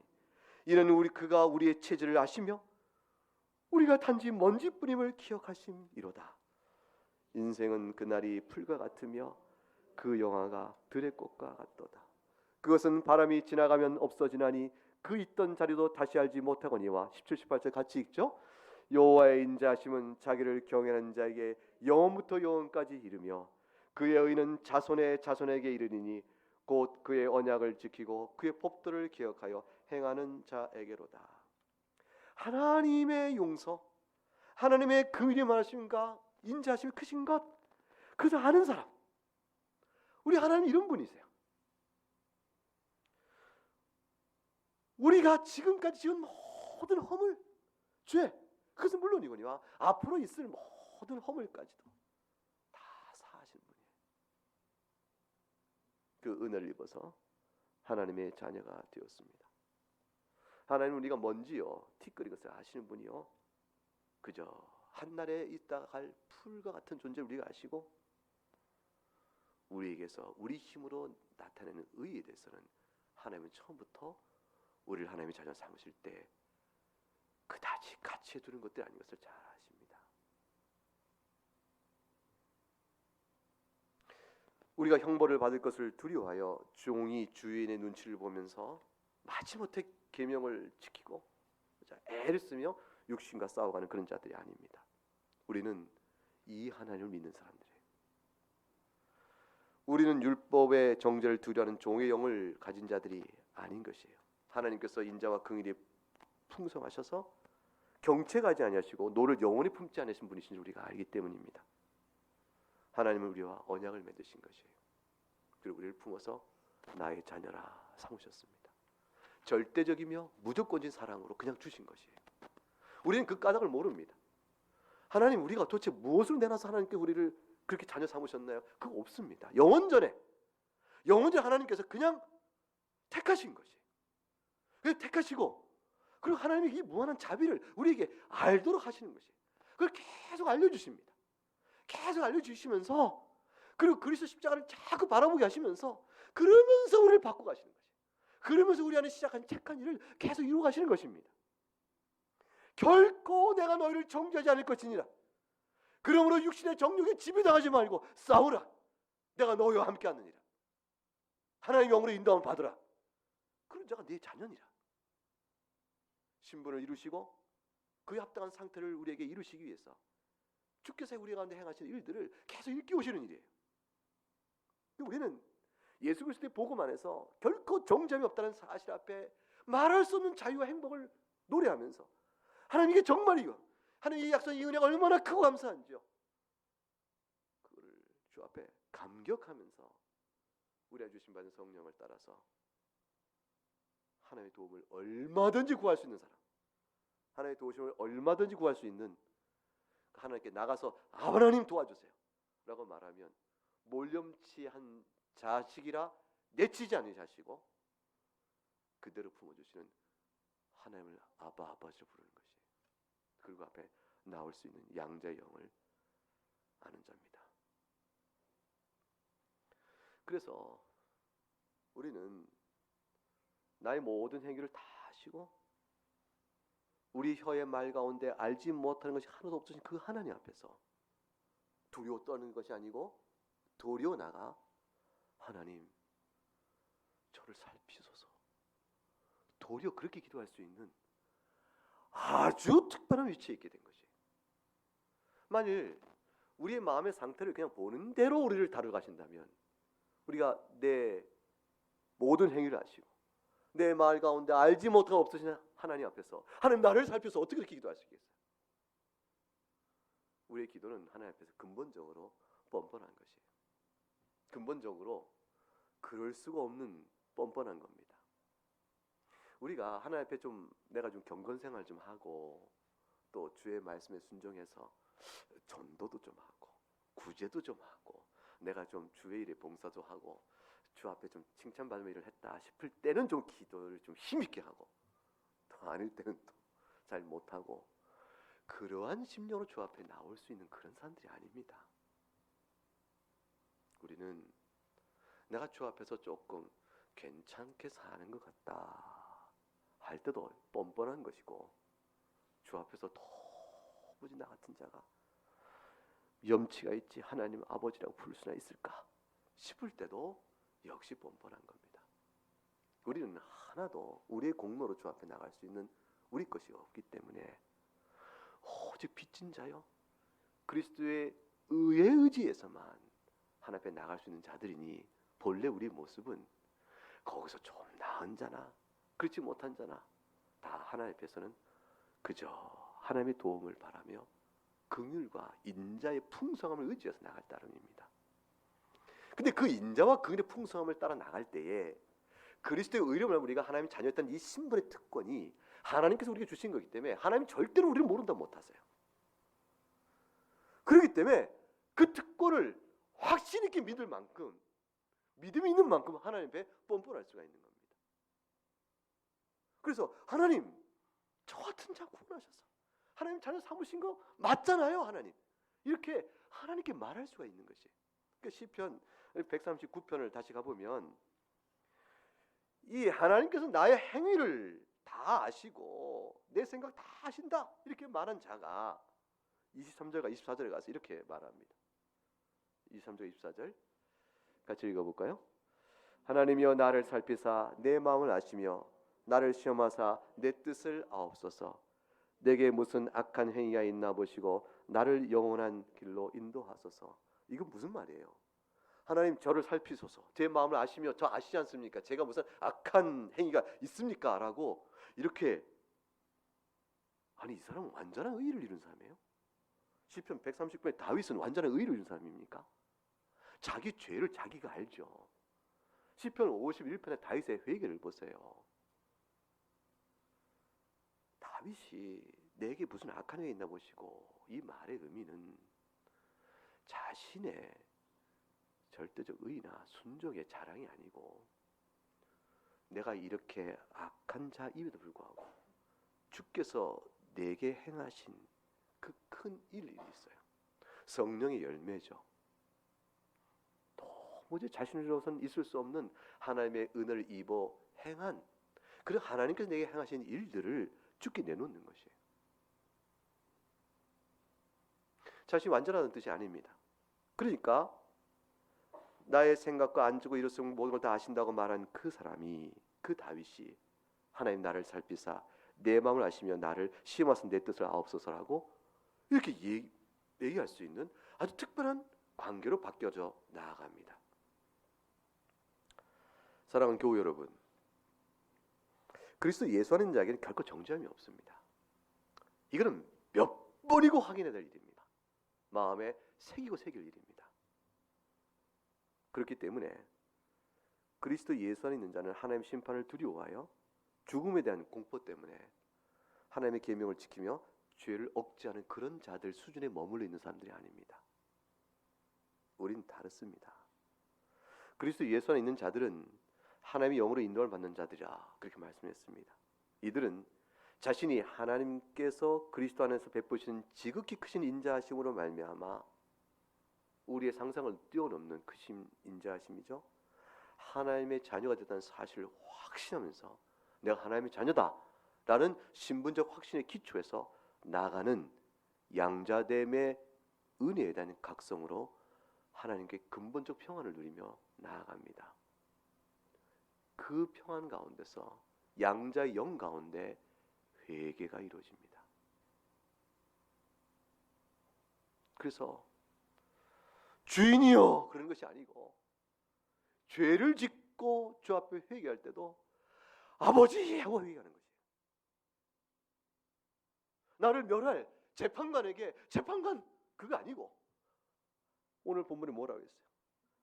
이는 그가 우리의 체질을 아시며 우리가 단지 먼지뿐임을 기억하심이로다. 인생은 그날이 풀과 같으며 그 영화가 들의 꽃과 같도다. 그것은 바람이 지나가면 없어지나니 그 있던 자리도 다시 알지 못하거니와 17, 18절 같이 읽죠. 여호와의 인자하심은 자기를 경외하는 자에게 영원부터 영원까지 이르며 그의 의는 자손의 자손에게 이르리니 곧 그의 언약을 지키고 그의 법도를 기억하여 행하는 자에게로다. 하나님의 용서, 하나님의 긍휼히 많으심과 인자하심이 크신 것, 그것을 아는 사람, 우리 하나님 이런 분이세요. 우리가 지금까지 지은 모든 허물, 죄, 그것은 물론이거니와 앞으로 있을 모든 허물까지도 다 사하신 분이에요. 그 은혜를 입어서 하나님의 자녀가 되었습니다. 하나님은 우리가 뭔지요, 티끌이 것을 아시는 분이요, 그저 한날에 있다가 갈 풀과 같은 존재를 우리가 아시고 우리에게서 우리 힘으로 나타내는 의에 대해서는 하나님은 처음부터 우리를 하나님의 자녀 삼으실 때 그다지 가치에 두는 것들이 아닌 것을 잘 아십니다. 우리가 형벌을 받을 것을 두려워하여 종이 주인의 눈치를 보면서 마지못해 계명을 지키고 애를 쓰며 육신과 싸워가는 그런 자들이 아닙니다. 우리는 이 하나님을 믿는 사람들이에요. 우리는 율법의 정죄를 두려워하는 종의 영을 가진 자들이 아닌 것이에요. 하나님께서 인자와 긍휼이 풍성하셔서 경책하지 아니하시고 너를 영원히 품지 않으신 분이신 줄 우리가 알기 때문입니다. 하나님은 우리와 언약을 맺으신 것이에요. 그리고 우리를 품어서 나의 자녀라 삼으셨습니다. 절대적이며 무조건적인 사랑으로 그냥 주신 것이에요. 우리는 그 까닭을 모릅니다. 하나님, 우리가 도대체 무엇을 내놔서 하나님께 우리를 그렇게 자녀 삼으셨나요? 그거 없습니다. 영원전에 하나님께서 그냥 택하신 것이에요. 그래서 택하시고, 그리고 하나님이 이 무한한 자비를 우리에게 알도록 하시는 것이에요. 그걸 계속 알려주십니다. 계속 알려주시면서, 그리고 그리스도 십자가를 자꾸 바라보게 하시면서, 그러면서 우리를 바꿔 가시는 것이에요. 그러면서 우리 안에 시작한 착한 일을 계속 이루어 가시는 것입니다. 결코 내가 너희를 정죄하지 않을 것이니라. 그러므로 육신의 정욕에 지배당하지 말고 싸우라. 내가 너희와 함께 하느니라. 하나님의 영으로 인도함을 받으라. 그런 자가 네 자녀니라. 신분을 이루시고 그에 합당한 상태를 우리에게 이루시기 위해서 주께서 우리 가운데 행하시는 일들을 계속 일깨우시는 일이에요. 우리는 예수 그리스도의 복음 안에서 결코 정죄함이 없다는 사실 앞에 말할 수 없는 자유와 행복을 노래하면서 하나님 이게 정말이요, 하나님 이 약속, 이 은혜가 얼마나 크고 감사한지요, 그거를 주 앞에 감격하면서 우리가 주신 받은 성령을 따라서 하나님의 도움을 얼마든지 구할 수 있는 사람, 하나님의 도우심을 얼마든지 구할 수 있는, 하나님께 나가서 하나님 도와주세요 라고 말하면 몰염치한 자식이라 내치지 않는 자식이고 그대로 품어주시는 하나님을 아바 아버지로 부르는 것이, 그리고 앞에 나올 수 있는 양자의 영을 아는 자입니다. 그래서 우리는 나의 모든 행위를 다 아시고 우리 혀의 말 가운데 알지 못하는 것이 하나도 없으신 그 하나님 앞에서 두려워 떠는 것이 아니고 도리어 나가 하나님 저를 살피소서, 도리어 그렇게 기도할 수 있는 아주 특별한 위치에 있게 된 것이에요. 만일 우리의 마음의 상태를 그냥 보는 대로 우리를 다뤄가신다면 우리가 내 모든 행위를 아시고 내 말 가운데 알지 못하고 없으신 하나님 앞에서 하나님 나를 살펴서 어떻게 그렇게 기도할 수 있겠어요? 우리의 기도는 하나님 앞에서 근본적으로 뻔뻔한 것이에요. 근본적으로 그럴 수가 없는 뻔뻔한 겁니다. 우리가 하나님 앞에 좀 내가 좀 경건 생활 좀 하고 또 주의 말씀에 순종해서 전도도 좀 하고 구제도 좀 하고 내가 좀 주의 일에 봉사도 하고 주 앞에 좀 칭찬받을 일을 했다 싶을 때는 좀 기도를 좀 힘있게 하고 또 아닐 때는 또 잘 못하고 그러한 심령으로 주 앞에 나올 수 있는 그런 사람들이 아닙니다. 우리는 내가 주 앞에서 조금 괜찮게 사는 것 같다 할 때도 뻔뻔한 것이고 주 앞에서 도무지 나 같은 자가 염치가 있지 하나님 아버지라고 부를 수나 있을까 싶을 때도 역시 뻔뻔한 겁니다. 우리는 하나도 우리의 공로로 주 앞에 나갈 수 있는 우리 것이 없기 때문에 오직 빚진 자요 그리스도의 의에 의지해서만 하나님 앞에 나갈 수 있는 자들이니 본래 우리 모습은 거기서 좀 나은 자나 그렇지 못한 자나 다 하나님 앞에서는 그저 하나님의 도움을 바라며 긍휼과 인자의 풍성함을 의지해서 나갈 따름입니다. 근데 그 인자와 긍휼의 풍성함을 따라 나갈 때에 그리스도의 의를 우리가 하나님의 자녀였다는 이 신분의 특권이 하나님께서 우리에게 주신 거기 때문에 하나님 절대로 우리를 모른다 못하세요. 그렇기 때문에 그 특권을 확신 있게 믿을 만큼 믿음이 있는 만큼 하나님 앞에 뻔뻔할 수가 있는 겁니다. 그래서 하나님 저 같은 자 구원하셔서 하나님 자녀 삼으신 거 맞잖아요 하나님 이렇게 하나님께 말할 수가 있는 것이 그러니까 시편 139편을 다시 가보면 이 하나님께서 나의 행위를 다 아시고 내 생각 다 아신다 이렇게 말한 자가 23절과 24절에 가서 이렇게 말합니다. 23절 24절 같이 읽어볼까요? 하나님이여 나를 살피사 내 마음을 아시며 나를 시험하사 내 뜻을 아옵소서. 내게 무슨 악한 행위가 있나 보시고 나를 영원한 길로 인도하소서. 이건 무슨 말이에요? 하나님 저를 살피소서. 제 마음을 아시며 저 아시지 않습니까? 제가 무슨 악한 행위가 있습니까? 라고 이렇게 아니 이 사람은 완전한 의의를 이룬 사람이에요. 시편 139편의 다윗은 완전한 의의를 이룬 사람입니까? 자기 죄를 자기가 알죠. 시편 51편의 다윗의 회개를 보세요. 다윗이 내게 무슨 악한 행위 있나 보시고 이 말의 의미는 자신의 절대적 의나 순종의 자랑이 아니고 내가 이렇게 악한 자임에도 불구하고 주께서 내게 행하신 그 큰 일이 있어요. 성령의 열매죠. 도무지 자신으로서는 있을 수 없는 하나님의 은혜를 입어 행한 그런 하나님께서 내게 행하신 일들을 주께 내놓는 것이에요. 자신이 완전하다는 뜻이 아닙니다. 그러니까 나의 생각과 안주고 이로써 모든 걸 다 아신다고 말한 그 사람이 그 다윗이 하나님 나를 살피사 내 마음을 아시며 나를 시험하사 내 뜻을 아옵소서라고 이렇게 얘기할 수 있는 아주 특별한 관계로 바뀌어져 나아갑니다. 사랑하는 교우 여러분, 그리스도 예수 안에 있는 자에게는 결코 정죄함이 없습니다. 이거는 몇 번이고 확인해야 될 일입니다. 마음에 새기고 새길 일입니다. 그렇기 때문에 그리스도 예수 안에 있는 자는 하나님의 심판을 두려워하여 죽음에 대한 공포 때문에 하나님의 계명을 지키며 죄를 억제하는 그런 자들 수준에 머물러 있는 사람들이 아닙니다. 우린 다릅니다. 그리스도 예수 안에 있는 자들은 하나님의 영으로 인도를 받는 자들이라 그렇게 말씀했습니다. 이들은 자신이 하나님께서 그리스도 안에서 베푸시는 지극히 크신 인자하심으로 말미암아 우리의 상상을 뛰어넘는 크신 인자하심이죠. 하나님의 자녀가 됐다는 사실을 확신하면서 내가 하나님의 자녀다라는 신분적 확신의 기초에서 나아가는 양자됨의 은혜에 대한 각성으로 하나님께 근본적 평안을 누리며 나아갑니다. 그 평안 가운데서 양자의 영 가운데 회개가 이루어집니다. 그래서 주인이여 그런 것이 아니고 죄를 짓고 주 앞에 회개할 때도 아버지 하고 회개하는 것이에요. 나를 멸할 재판관에게 재판관 그거 아니고 오늘 본문에 뭐라고 했어요?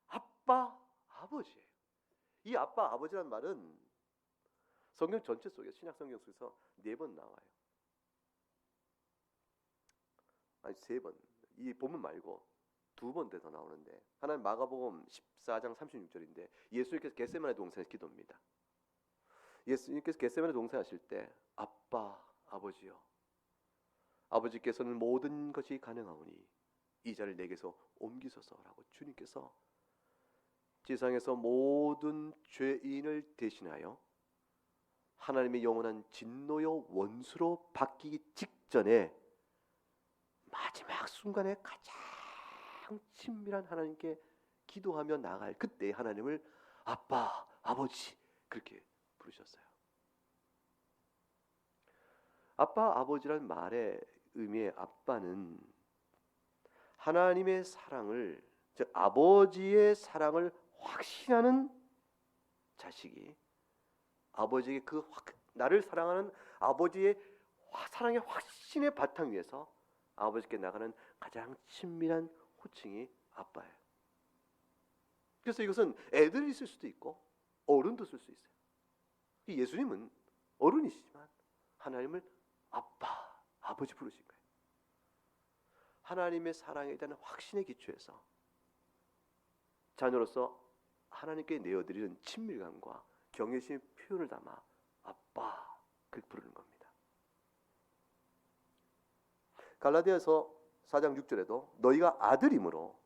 아빠 아버지예요. 이 아빠 아버지란 말은 성경 전체 속에 신약 성경 속에서 4번 나와요. 아니 3번. 이 본문 말고 2번 더 나오는데 하나는 마가복음 14장 36절인데 예수님께서 겟세마네 동산에서 기도합니다. 예수님께서 겟세마네 동산하실 때 아빠 아버지여 아버지께서는 모든 것이 가능하오니 이 자를 내게서 옮기소서라고 주님께서 지상에서 모든 죄인을 대신하여 하나님의 영원한 진노의 원수로 바뀌기 직전에 마지막 순간에 가장 친밀한 하나님께 기도하며 나아갈 그때 하나님을 아빠, 아버지 그렇게 부르셨어요. 아빠, 아버지란 말의 의미의 아빠는 하나님의 사랑을, 즉 아버지의 사랑을 확신하는 자식이 아버지에게 나를 사랑하는 아버지의 사랑의 확신의 바탕 위에서 아버지께 나가는 가장 친밀한 호칭이 아빠예요. 그래서 이것은 애들이 쓸 수도 있고 어른도 쓸 수 있어요. 예수님은 어른이시지만 하나님을 아빠, 아버지 부르신 거예요. 하나님의 사랑에 대한 확신의 기초에서 자녀로서 하나님께 내어드리는 친밀감과 경외심의 표현을 담아 아빠 그렇게 부르는 겁니다. 갈라디아서 4장 6절에도 너희가 아들이므로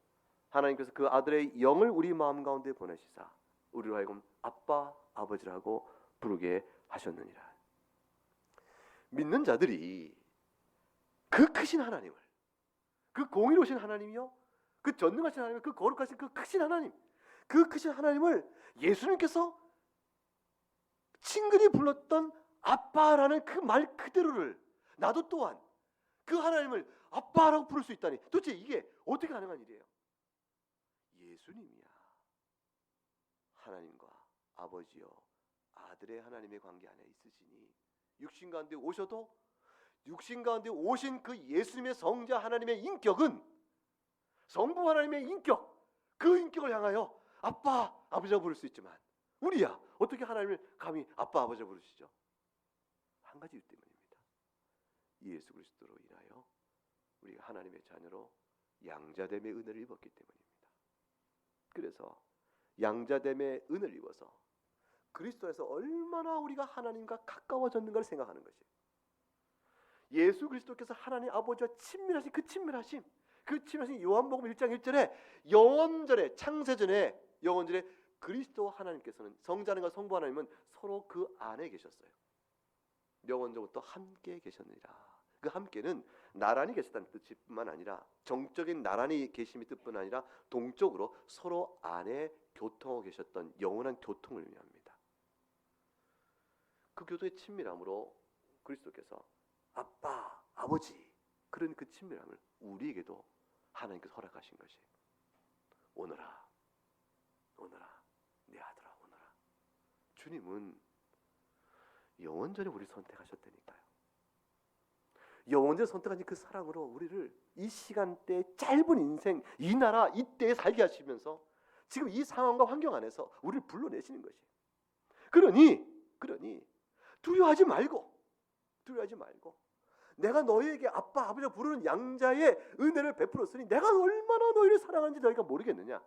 하나님께서 그 아들의 영을 우리 마음 가운데 보내시사 우리로 하여금 아빠 아버지라고 부르게 하셨느니라. 믿는 자들이 그 크신 하나님을, 그 공의로우신 하나님이요, 그 전능하신 하나님, 그 거룩하신 그 크신 하나님, 그 크신 하나님을 예수님께서 친근히 불렀던 아빠라는 그 말 그대로를 나도 또한 그 하나님을 아빠라고 부를 수 있다니 도대체 이게 어떻게 가능한 일이에요? 예수님이야 하나님과 아버지요 아들의 하나님의 관계 안에 있으시니 육신 가운데 오셔도 육신 가운데 오신 그 예수님의 성자 하나님의 인격은 성부 하나님의 인격, 그 인격을 향하여 아빠 아버지라고 부를 수 있지만 우리야 어떻게 하나님을 감히 아빠 아버지라고 부르시죠? 한 가지 이유 때문입니다. 예수 그리스도로 인하여 우리가 하나님의 자녀로 양자됨의 은혜를 입었기 때문입니다. 그래서 양자됨의 은혜를 입어서 그리스도에서 얼마나 우리가 하나님과 가까워졌는가를 생각하는 것이에요. 예수 그리스도께서 하나님 아버지와 친밀하신 그 친밀하심, 그 친밀하신 요한복음 1장 1절에 영원전에 창세전에 영원전에 그리스도 하나님께서는 성자님과 성부 하나님은 서로 그 안에 계셨어요. 영원전부터 함께 계셨느니라. 그 함께는 나란히 계셨다는 뜻뿐만 아니라 정적인 나란히 계심의 뜻뿐 아니라 동적으로 서로 안에 교통하고 계셨던 영원한 교통을 의미합니다. 그 교도의 친밀함으로 그리스도께서 아빠, 아버지 그런 그 친밀함을 우리에게도 하나님께서 허락하신 것이 오너라, 오너라, 내 아들아 오너라. 주님은 영원전에 우리를 선택하셨다니까요. 영원전에 선택하신 그 사랑으로 우리를 이 시간대 짧은 인생 이 나라 이때에 살게 하시면서 지금 이 상황과 환경 안에서 우리를 불러내시는 것이에요. 그러니 두려워하지 말고 내가 너희에게 아빠 아버지라고 부르는 양자의 은혜를 베풀었으니 내가 얼마나 너희를 사랑하는지 너희가 모르겠느냐.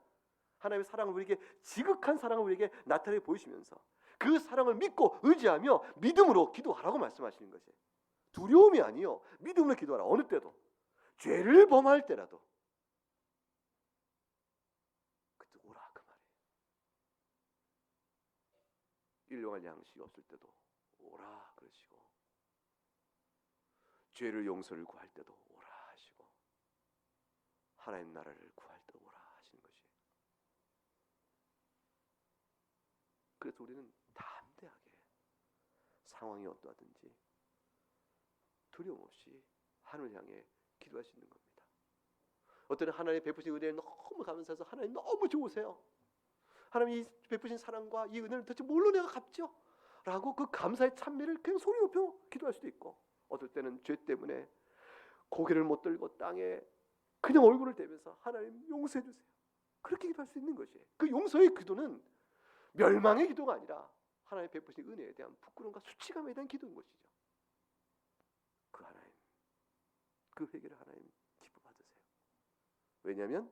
하나님의 사랑을 우리에게 지극한 사랑을 우리에게 나타내 보이시면서 그 사랑을 믿고 의지하며 믿음으로 기도하라고 말씀하시는 것이에요. 두려움이 아니요 믿음으로 기도하라. 어느 때도 죄를 범할 때라도 그때 오라 그 말이에요. 일용할 양식이 없을 때도 오라 그러시고 죄를 용서를 구할 때도 오라 하시고 하나님 나라를 구할 때 오라 하시는 것이에요. 그래서 우리는 담대하게 상황이 어떠하든지 두려움 없이 하늘을 향해 기도할 수 있는 겁니다. 어떤 하나님 베푸신 은혜에 너무 감사해서 하나님 너무 좋으세요. 하나님이 베푸신 사랑과 이 은혜를 도대체 뭘로 내가 갚죠? 라고 그 감사의 찬미를 그냥 소리 높여 기도할 수도 있고 어떨 때는 죄 때문에 고개를 못 들고 땅에 그냥 얼굴을 대면서 하나님 용서해 주세요. 그렇게 기도할 수 있는 것이에요. 그 용서의 기도는 멸망의 기도가 아니라 하나님 베푸신 은혜에 대한 부끄러움과 수치감에 대한 기도인 것이죠. 그 하나님, 그 회개를 하나님 기뻐 받으세요. 왜냐하면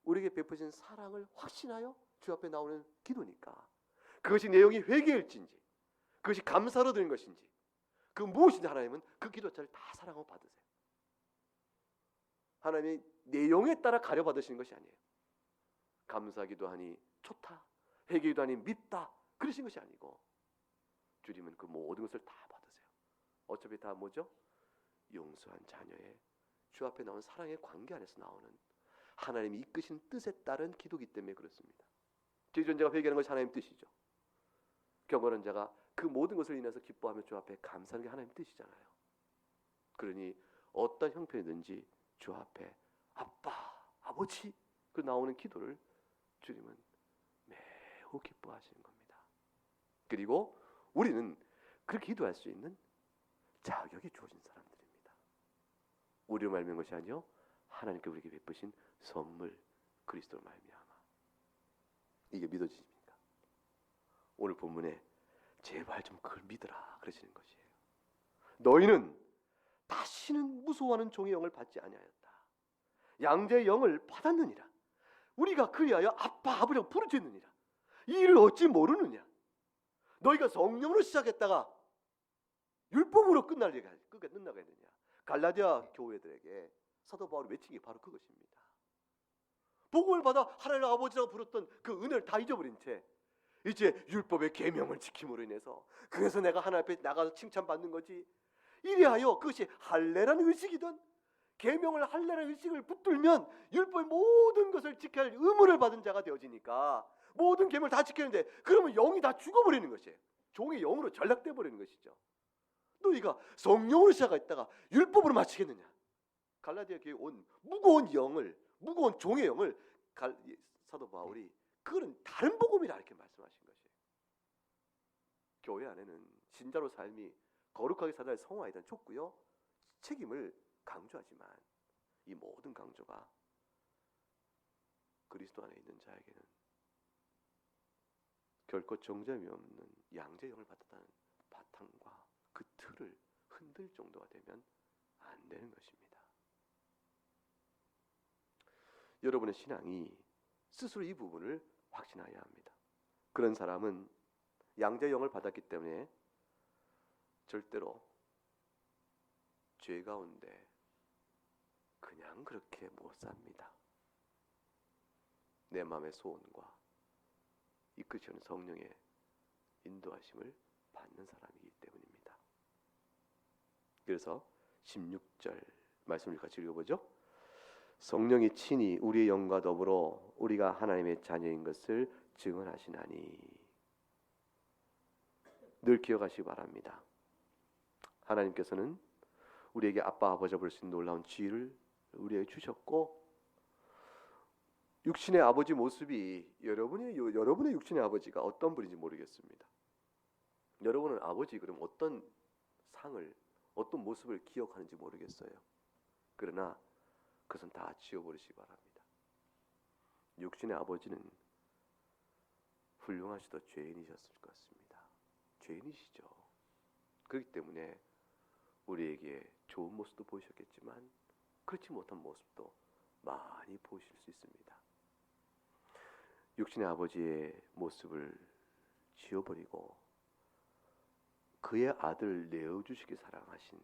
우리에게 베푸신 사랑을 확신하여 주 앞에 나오는 기도니까. 그것이 내용이 회개일진지, 그것이 감사로 드린 것인지, 그 무엇인지 하나님은 그 기도 자체를 다 사랑하고 받으세요. 하나님이 내용에 따라 가려 받으시는 것이 아니에요. 감사기도 하니 좋다, 회개기도 하니 밉다, 그러신 것이 아니고 주님은 그 모든 것을 다 받으세요. 어차피 다 뭐죠? 용서한 자녀의 주 앞에 나온 사랑의 관계 안에서 나오는 하나님이 이끄신 뜻에 따른 기도기 때문에 그렇습니다. 죄지은 자가 회개하는 것이 하나님 뜻이죠. 경건한 자가 그 모든 것을 인해서 기뻐하며 주 앞에 감사하는 게 하나님 뜻이잖아요. 그러니 어떤 형편이든지 주 앞에 아빠, 아버지 그 나오는 기도를 주님은 매우 기뻐하시는 겁니다. 그리고 우리는 그렇게 기도할 수 있는 자격이 주어진 사람들입니다. 우리로 말미암은 것이 아니요 하나님께 우리에게 베푸신 선물 그리스도로 말미암아. 이게 믿어지십니까? 오늘 본문에 제발 좀 그걸 믿으라 그러시는 것이에요. 너희는 다시는 무서워하는 종의 영을 받지 아니하였다. 양자의 영을 받았느니라. 우리가 그리하여 아빠 아버지라고 부르짖느니라. 이 일을 어찌 모르느냐. 너희가 성령으로 시작했다가 율법으로 끝나게 했느냐. 갈라디아 교회들에게 사도 바울이 외친 게 바로 그것입니다. 복음을 받아 하나님 아버지라고 부르던 그 은혜를 다 잊어버린 채 이제 율법의 계명을 지킴으로 인해서 그래서 내가 하나님 앞에 나가서 칭찬받는 거지. 이리하여 그것이 할례라는 의식이든 계명을 할례라는 의식을 붙들면 율법의 모든 것을 지켜야 할 의무를 받은 자가 되어지니까 모든 계명을 다 지키는데 그러면 영이 다 죽어버리는 것이에요. 종의 영으로 전락돼 버리는 것이죠. 너희가 성령으로 시작했다가 율법으로 마치겠느냐. 갈라디아 교회에 온 무거운 영을, 무거운 종의 영을 사도 바울이 그거는 다른 복음이라 이렇게 말씀하신 것이에요. 교회 안에는 신자로 삶이 거룩하게 살아야 성화에 대한 촉구요 책임을 강조하지만 이 모든 강조가 그리스도 안에 있는 자에게는 결코 정점이 없는 양자의 영을 받았다는 바탕과 그 틀을 흔들 정도가 되면 안 되는 것입니다. 여러분의 신앙이 스스로 이 부분을 확신해야 합니다. 그런 사람은 양자의 영을 받았기 때문에 절대로 죄 가운데 그냥 그렇게 못 삽니다. 내 마음의 소원과 이끄시는 성령의 인도하심을 받는 사람이기 때문입니다. 그래서 16절 말씀을 같이 읽어보죠. 성령이 친히 우리의 영과 더불어 우리가 하나님의 자녀인 것을 증언하시나니. 늘 기억하시기 바랍니다. 하나님께서는 우리에게 아빠 아버지라 부를 수 있는 놀라운 지위를 우리에게 주셨고 육신의 아버지 모습이 여러분의 육신의 아버지가 어떤 분인지 모르겠습니다. 여러분은 아버지 그럼 어떤 상을 어떤 모습을 기억하는지 모르겠어요. 그러나 그것은 다 지워버리시기 바랍니다. 육신의 아버지는 훌륭하시도 죄인이셨을 것 같습니다. 죄인이시죠. 그렇기 때문에 우리에게 좋은 모습도 보이셨겠지만 그렇지 못한 모습도 많이 보실 수 있습니다. 육신의 아버지의 모습을 지워버리고 그의 아들 내어주시기 사랑하신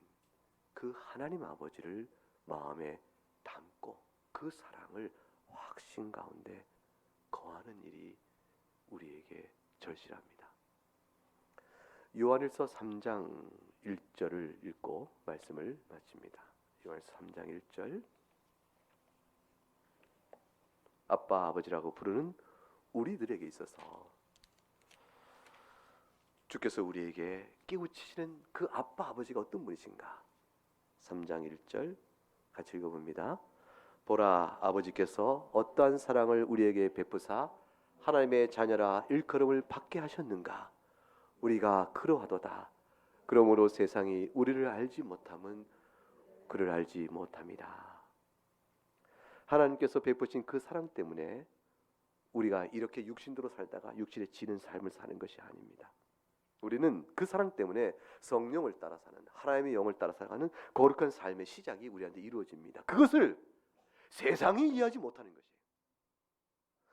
그 하나님 아버지를 마음에 담고 그 사랑을 확신 가운데 거하는 일이 우리에게 절실합니다. 요한일서 3장 1절을 읽고 말씀을 마칩니다. 요한일서 3장 1절 아빠 아버지라고 부르는 우리들에게 있어서 주께서 우리에게 깨우치시는 그 아빠 아버지가 어떤 분이신가. 3장 1절 같이 읽어봅니다. 보라 아버지께서 어떠한 사랑을 우리에게 베푸사 하나님의 자녀라 일컬음을 받게 하셨는가. 우리가 그러하도다. 그러므로 세상이 우리를 알지 못함은 그를 알지 못함이다. 하나님께서 베푸신 그 사랑 때문에 우리가 이렇게 육신대로 살다가 육신에 지는 삶을 사는 것이 아닙니다. 우리는 그 사랑 때문에 성령을 따라 사는, 하나님의 영을 따라 살아가는 거룩한 삶의 시작이 우리한테 이루어집니다. 그것을 세상이 이해하지 못하는 것이에요.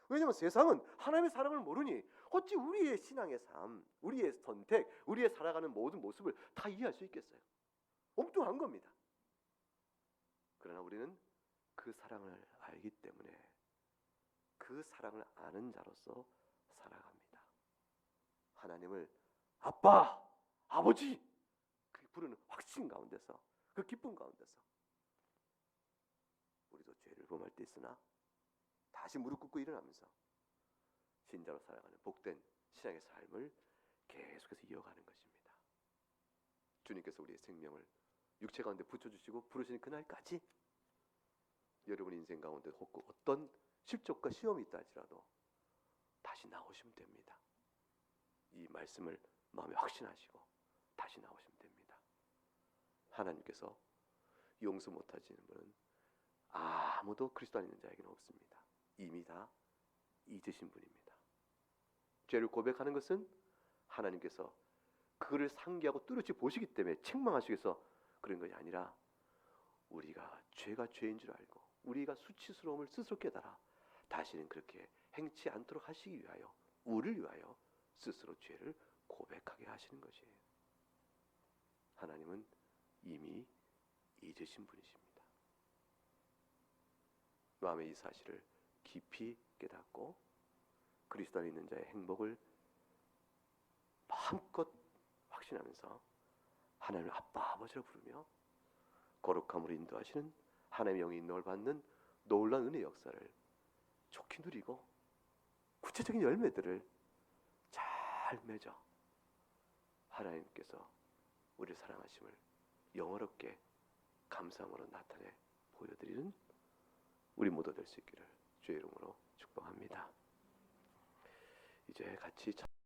왜냐하면 세상은 하나님의 사랑을 모르니 어찌 우리의 신앙의 삶, 우리의 선택, 우리의 살아가는 모든 모습을 다 이해할 수 있겠어요? 엉뚱한 겁니다. 그러나 우리는 그 사랑을 알기 때문에 그 사랑을 아는 자로서 살아갑니다. 하나님을 아빠, 아버지 그 부르는 확신 가운데서, 그 기쁨 가운데서 우리도 죄를 범할 때 있으나 다시 무릎 꿇고 일어나면서 신자로 살아가는 복된 신앙의 삶을 계속해서 이어가는 것입니다. 주님께서 우리의 생명을 육체 가운데 붙여주시고 부르시는 그날까지 여러분 인생 가운데 혹 어떤 실족과 시험이 있다 할지라도 다시 나오시면 됩니다. 이 말씀을 마음에 확신하시고 다시 나오시면 됩니다. 하나님께서 용서 못하시는 분은 아무도 그리스도 안 있는 자에게는 없습니다. 이미 다 잊으신 분입니다. 죄를 고백하는 것은 하나님께서 그를 상기하고 뚜렷이 보시기 때문에 책망하시기 위해서 그런 것이 아니라 우리가 죄가 죄인 줄 알고 우리가 수치스러움을 스스로 깨달아 다시는 그렇게 행치 않도록 하시기 위하여 우리를 위하여 스스로 죄를 고백하게 하시는 것이에요. 하나님은 이미 잊으신 분이십니다. 마음의 이 사실을 깊이 깨닫고 그리스도 안에 있는 자의 행복을 마음껏 확신하면서 하나님을 아빠 아버지로 부르며 거룩함으로 인도하시는 하나님의 영의 인도를 받는 놀라운 은혜의 역사를 좋게 누리고 구체적인 열매들을 잘 맺어 하나님께서 우리를 사랑하심을 영어롭게 감사함으로 나타내 보여드리는 우리 모두 될 수 있기를 주의 이름으로 축복합니다. 이제 같이